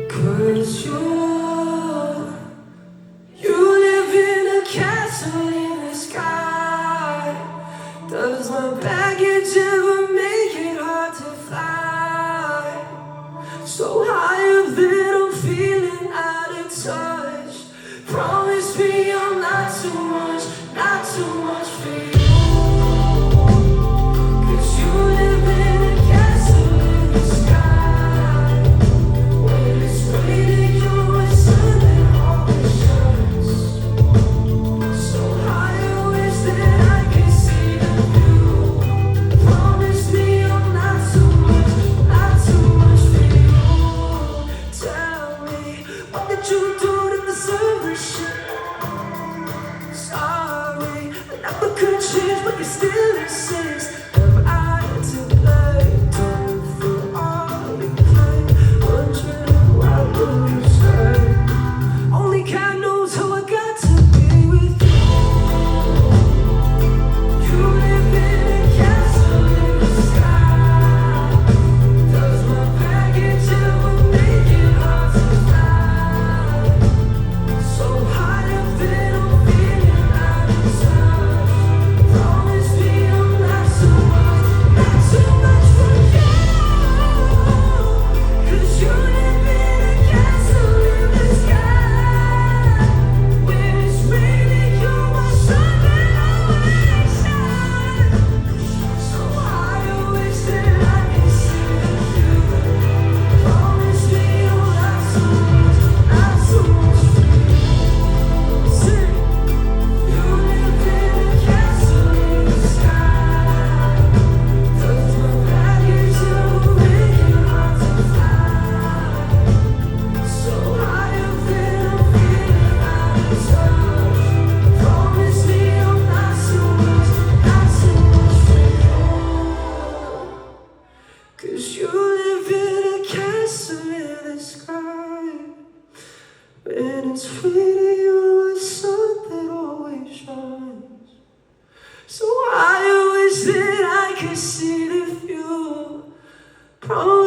'Cause you live in a castle in the sky. Does my baggage ever make it hard to fly? So high up that I'm feeling out of touch. Promise me I'm not too much for you. 'Cause you live in a castle in the sky. When it's raining, you're a sun that always shines. So high, I wish that I could see the view. Promise me I'm not too much for you. Tell me, what did you do to deserve this shit? Sorry, I never could change, but you're still insist. Have I to blame? Done for all you claim. Wondering what will you say? Only God knows how I got to be with you. You live in a castle in the sky. Does my baggage ever make it hard to fly? So high up that I'm feeling out of touch. Promise me I'm not too much for you. 'Cause you live in a castle in the sky. When it's raining, you're my sun that always shines. So high, I wish that I could see the view. Promise me I'm not too much for you. Sing. You live in a castle in the sky. Does my baggage ever make it hard to fly? So high up that I'm feeling out of touch. Promise me I'm not too much for you. 'Cause you live in a castle in the sky. When it's raining, you're a sun that always shines. So I wish that I could see the view. Promise